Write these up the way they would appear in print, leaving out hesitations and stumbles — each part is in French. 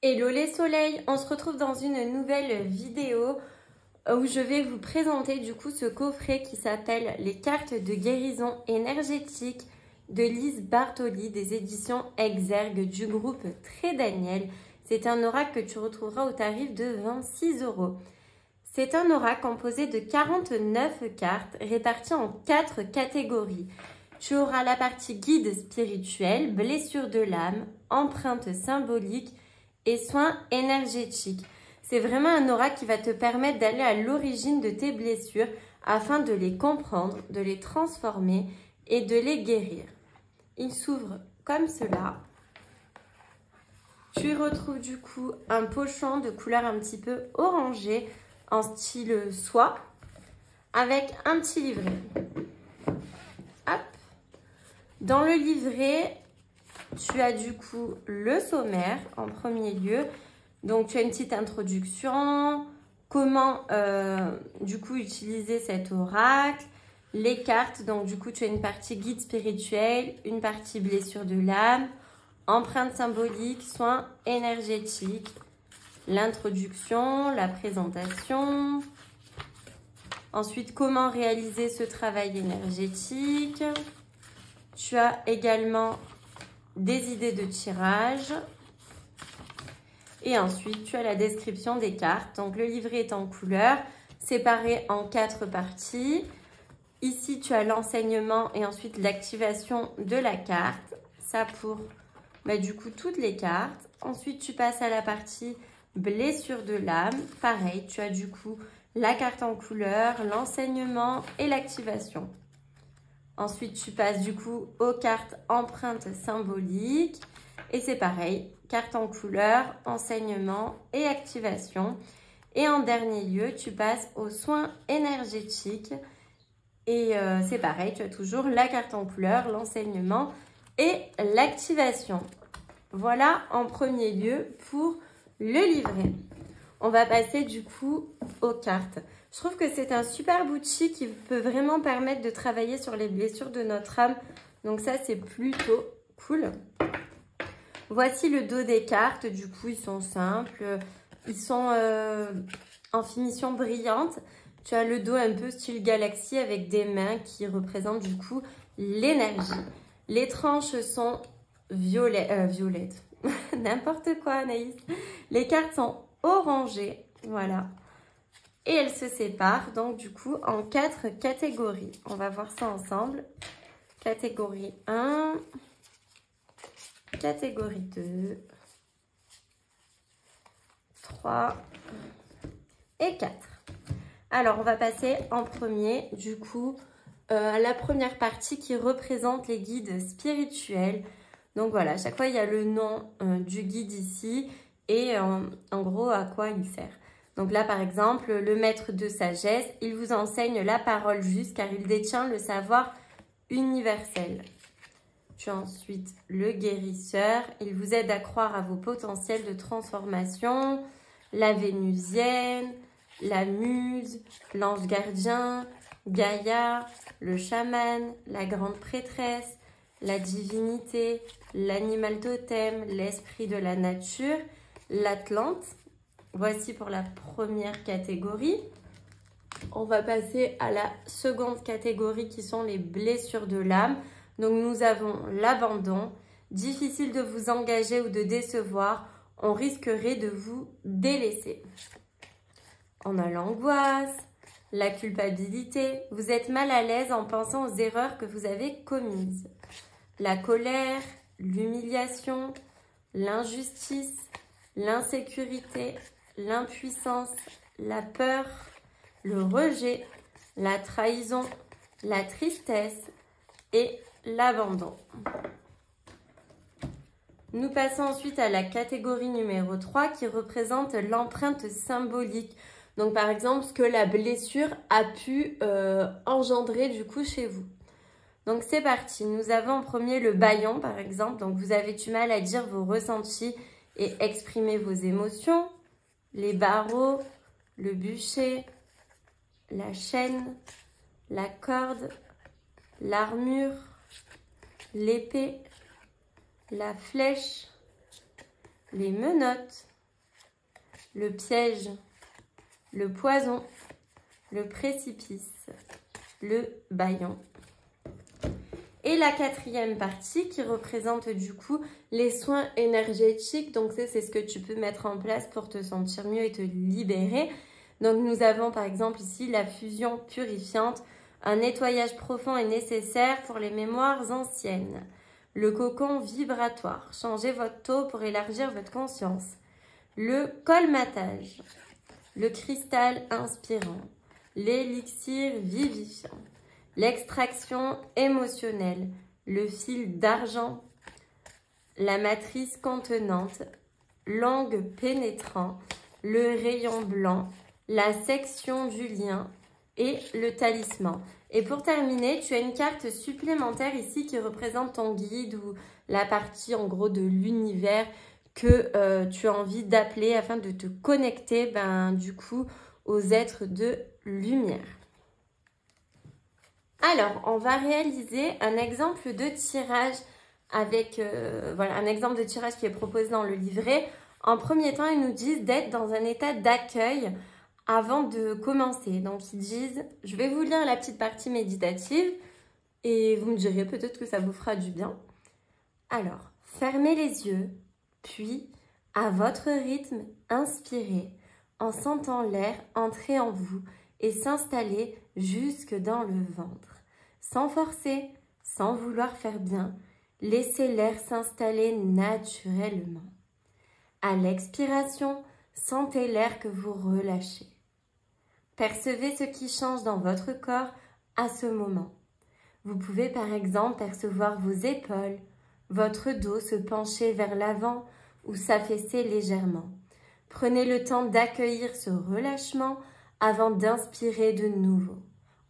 Hello les soleils, on se retrouve dans une nouvelle vidéo où je vais vous présenter du coup ce coffret qui s'appelle Les cartes de guérison énergétique de Lise Bartoli des éditions Exergue du groupe Très Daniel. C'est un oracle que tu retrouveras au tarif de 26 €. C'est un oracle composé de 49 cartes réparties en 4 catégories. Tu auras la partie guide spirituel, blessure de l'âme, empreinte symbolique et soins énergétiques. C'est vraiment un oracle qui va te permettre d'aller à l'origine de tes blessures afin de les comprendre, de les transformer et de les guérir. Il s'ouvre comme cela. Tu retrouves du coup un pochon de couleur un petit peu orangé en style soie avec un petit livret. Hop. Dans le livret, tu as du coup le sommaire en premier lieu. Donc, tu as une petite introduction, comment du coup utiliser cet oracle, les cartes. Donc, du coup, tu as une partie guide spirituel, une partie blessure de l'âme, empreinte symbolique, soins énergétiques, l'introduction, la présentation. Ensuite, comment réaliser ce travail énergétique. Tu as également des idées de tirage. Et ensuite, tu as la description des cartes. Donc, le livret est en couleur, séparé en 4 parties. Ici, tu as l'enseignement et ensuite l'activation de la carte. Ça pour, du coup, toutes les cartes. Ensuite, tu passes à la partie blessure de l'âme. Pareil, tu as du coup la carte en couleur, l'enseignement et l'activation. Ensuite, tu passes du coup aux cartes empreintes symboliques. Et c'est pareil, carte en couleur, enseignement et activation. Et en dernier lieu, tu passes aux soins énergétiques. Et c'est pareil, tu as toujours la carte en couleur, l'enseignement et l'activation. Voilà en premier lieu pour le livret. On va passer du coup aux cartes. Je trouve que c'est un super outil qui peut vraiment permettre de travailler sur les blessures de notre âme. Donc ça, c'est plutôt cool. Voici le dos des cartes. Du coup, ils sont simples. Ils sont en finition brillante. Tu as le dos un peu style galaxie avec des mains qui représentent du coup l'énergie. Les tranches sont violettes. N'importe quoi, Anaïs. Les cartes sont orangées. Voilà. Et elles se séparent donc du coup en 4 catégories. On va voir ça ensemble. Catégorie 1, catégorie 2, 3 et 4. Alors, on va passer en premier du coup à la première partie qui représente les guides spirituels. Donc voilà, à chaque fois il y a le nom du guide ici et en gros à quoi il sert. Donc là, par exemple, le maître de sagesse, il vous enseigne la parole juste car il détient le savoir universel. Tu as ensuite le guérisseur, il vous aide à croire à vos potentiels de transformation, la vénusienne, la muse, l'ange gardien, Gaïa, le chaman, la grande prêtresse, la divinité, l'animal totem, l'esprit de la nature, l'Atlante. Voici pour la première catégorie. On va passer à la seconde catégorie qui sont les blessures de l'âme. Donc nous avons l'abandon. Difficile de vous engager ou de décevoir. On risquerait de vous délaisser. On a l'angoisse, la culpabilité. Vous êtes mal à l'aise en pensant aux erreurs que vous avez commises. La colère, l'humiliation, l'injustice, l'insécurité, l'impuissance, la peur, le rejet, la trahison, la tristesse et l'abandon. Nous passons ensuite à la catégorie numéro 3 qui représente l'empreinte symbolique. Donc par exemple, ce que la blessure a pu engendrer du coup chez vous. Donc c'est parti. Nous avons en premier le bâillon par exemple. Donc vous avez du mal à dire vos ressentis et exprimer vos émotions. Les barreaux, le bûcher, la chaîne, la corde, l'armure, l'épée, la flèche, les menottes, le piège, le poison, le précipice, le bâillon. Et la quatrième partie qui représente du coup les soins énergétiques. Donc c'est ce que tu peux mettre en place pour te sentir mieux et te libérer. Donc nous avons par exemple ici la fusion purifiante. Un nettoyage profond est nécessaire pour les mémoires anciennes. Le cocon vibratoire. Changez votre taux pour élargir votre conscience. Le colmatage. Le cristal inspirant. L'élixir vivifiant. L'extraction émotionnelle, le fil d'argent, la matrice contenante, l'angle pénétrant, le rayon blanc, la section du lien et le talisman. Et pour terminer, tu as une carte supplémentaire ici qui représente ton guide ou la partie en gros de l'univers que tu as envie d'appeler afin de te connecter du coup aux êtres de lumière. Alors, on va réaliser un exemple de tirage avec, voilà, un exemple de tirage qui est proposé dans le livret. En premier temps, ils nous disent d'être dans un état d'accueil avant de commencer. Donc, ils disent, je vais vous lire la petite partie méditative et vous me direz peut-être que ça vous fera du bien. Alors, fermez les yeux, puis, à votre rythme, inspirez en sentant l'air entrer en vous et s'installer jusque dans le ventre. Sans forcer, sans vouloir faire bien, laissez l'air s'installer naturellement. À l'expiration, sentez l'air que vous relâchez. Percevez ce qui change dans votre corps à ce moment. Vous pouvez par exemple percevoir vos épaules, votre dos se pencher vers l'avant ou s'affaisser légèrement. Prenez le temps d'accueillir ce relâchement avant d'inspirer de nouveau.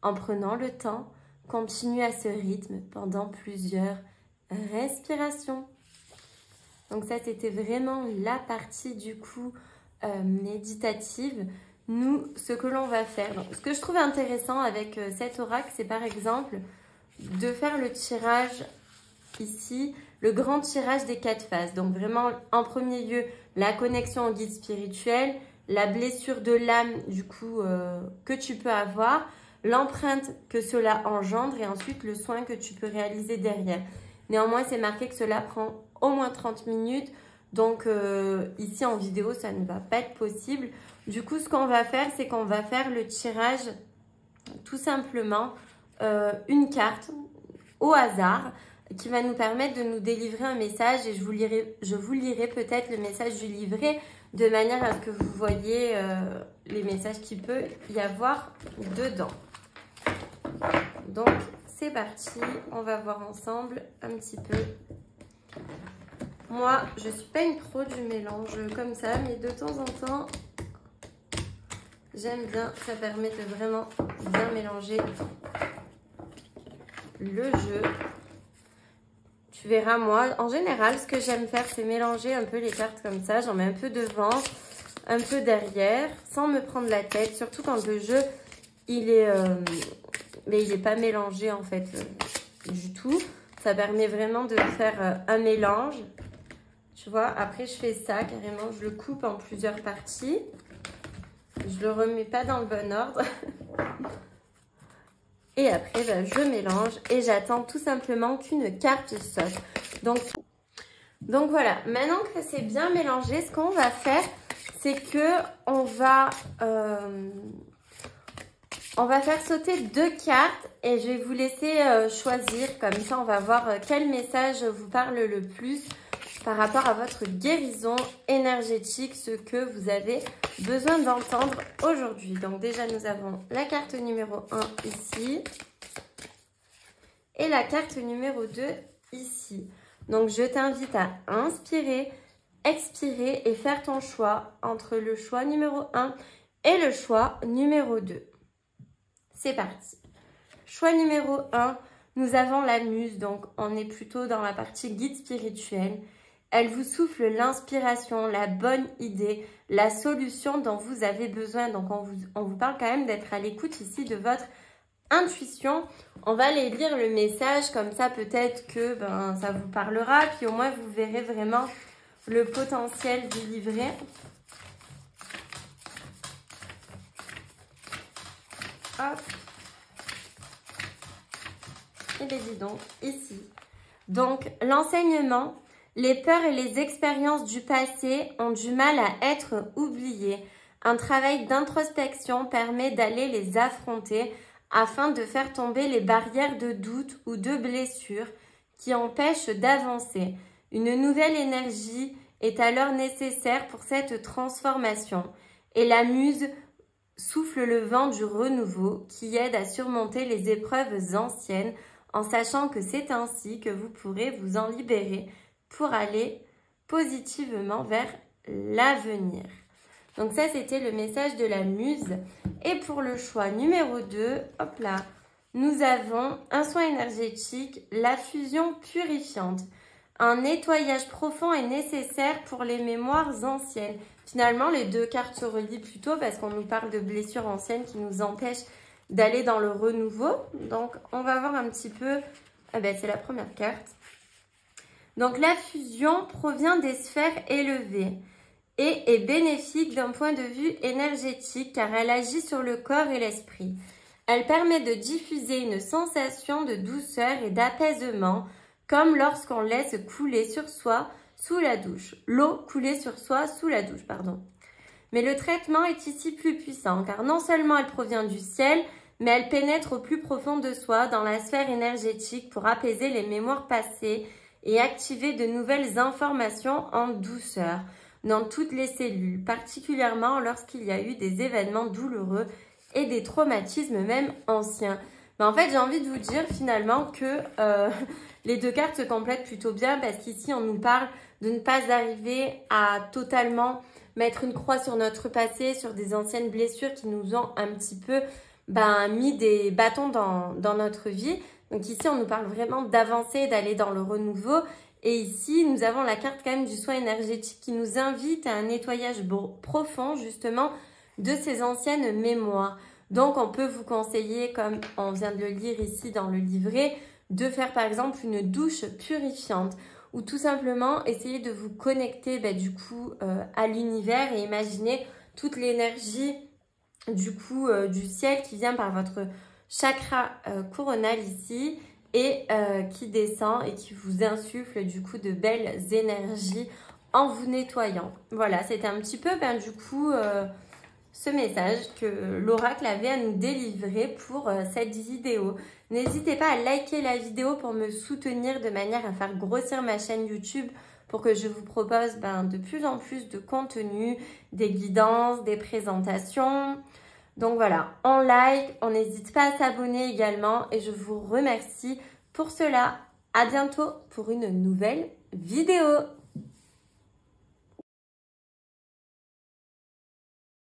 En prenant le temps, continuez à ce rythme pendant plusieurs respirations. Donc ça, c'était vraiment la partie du coup méditative. Nous, ce que l'on va faire, donc, ce que je trouve intéressant avec cet oracle, c'est par exemple de faire le tirage ici, le grand tirage des 4 phases. Donc vraiment, en premier lieu, la connexion au guide spirituel, la blessure de l'âme du coup que tu peux avoir, l'empreinte que cela engendre et ensuite le soin que tu peux réaliser derrière. Néanmoins, c'est marqué que cela prend au moins 30 minutes. Donc ici en vidéo, ça ne va pas être possible. Du coup, ce qu'on va faire, c'est qu'on va faire le tirage tout simplement une carte au hasard qui va nous permettre de nous délivrer un message et je vous lirai peut-être le message du livret de manière à ce que vous voyez les messages qu'il peut y avoir dedans. Donc, c'est parti. On va voir ensemble un petit peu. Moi, je ne suis pas une pro du mélange comme ça, mais de temps en temps, j'aime bien. Ça permet de vraiment bien mélanger le jeu. Tu verras, moi, en général, ce que j'aime faire, c'est mélanger un peu les cartes comme ça. J'en mets un peu devant, un peu derrière, sans me prendre la tête. Surtout quand le jeu, il est pas mélangé, en fait, du tout. Ça permet vraiment de faire un mélange. Tu vois, après, je fais ça, carrément. Je le coupe en plusieurs parties. Je le remets pas dans le bon ordre. Et après, je mélange et j'attends tout simplement qu'une carte saute. Donc voilà, maintenant que c'est bien mélangé, ce qu'on va faire, c'est que on va faire sauter 2 cartes et je vais vous laisser choisir. Comme ça, on va voir quel message vous parle le plus par rapport à votre guérison énergétique, ce que vous avez besoin d'entendre aujourd'hui. Donc déjà, nous avons la carte numéro 1 ici et la carte numéro 2 ici. Donc, je t'invite à inspirer, expirer et faire ton choix entre le choix numéro 1 et le choix numéro 2. C'est parti. Choix numéro 1, nous avons la muse. Donc, on est plutôt dans la partie guide spirituel. Elle vous souffle l'inspiration, la bonne idée, la solution dont vous avez besoin. Donc, on vous parle quand même d'être à l'écoute ici de votre intuition. On va aller lire le message, comme ça peut-être que ça vous parlera. Puis au moins, vous verrez vraiment le potentiel du livret. Hop. Et bien dis donc, ici. Donc, l'enseignement, les peurs et les expériences du passé ont du mal à être oubliées. Un travail d'introspection permet d'aller les affronter afin de faire tomber les barrières de doute ou de blessure qui empêchent d'avancer. Une nouvelle énergie est alors nécessaire pour cette transformation. Et la muse souffle le vent du renouveau qui aide à surmonter les épreuves anciennes en sachant que c'est ainsi que vous pourrez vous en libérer pour aller positivement vers l'avenir. Donc ça, c'était le message de la muse. Et pour le choix numéro 2, hop là, nous avons un soin énergétique, la fusion purifiante. Un nettoyage profond est nécessaire pour les mémoires anciennes. Finalement, les deux cartes se relient plutôt parce qu'on nous parle de blessures anciennes qui nous empêchent d'aller dans le renouveau. Donc, on va voir un petit peu... Ah ben, c'est la première carte. Donc, la fusion provient des sphères élevées et est bénéfique d'un point de vue énergétique car elle agit sur le corps et l'esprit. Elle permet de diffuser une sensation de douceur et d'apaisement comme lorsqu'on laisse couler sur soi sous la douche. L'eau couler sur soi sous la douche, pardon. Mais le traitement est ici plus puissant car non seulement elle provient du ciel, mais elle pénètre au plus profond de soi dans la sphère énergétique pour apaiser les mémoires passées et activer de nouvelles informations en douceur dans toutes les cellules, particulièrement lorsqu'il y a eu des événements douloureux et des traumatismes même anciens. Mais en fait, j'ai envie de vous dire finalement que les deux cartes se complètent plutôt bien parce qu'ici, on nous parle de ne pas arriver à totalement mettre une croix sur notre passé, sur des anciennes blessures qui nous ont un petit peu mis des bâtons dans notre vie. Donc ici, on nous parle vraiment d'avancer, d'aller dans le renouveau. Et ici, nous avons la carte quand même du soin énergétique qui nous invite à un nettoyage profond justement de ces anciennes mémoires. Donc, on peut vous conseiller, comme on vient de le lire ici dans le livret, de faire par exemple une douche purifiante ou tout simplement essayer de vous connecter à l'univers et imaginer toute l'énergie du ciel qui vient par votre chakra coronal ici et qui descend et qui vous insuffle de belles énergies en vous nettoyant. Voilà, c'était un petit peu ce message que l'oracle avait à nous délivrer pour cette vidéo. N'hésitez pas à liker la vidéo pour me soutenir de manière à faire grossir ma chaîne YouTube pour que je vous propose de plus en plus de contenu, des guidances, des présentations. Donc voilà, on like, on n'hésite pas à s'abonner également et je vous remercie pour cela. À bientôt pour une nouvelle vidéo.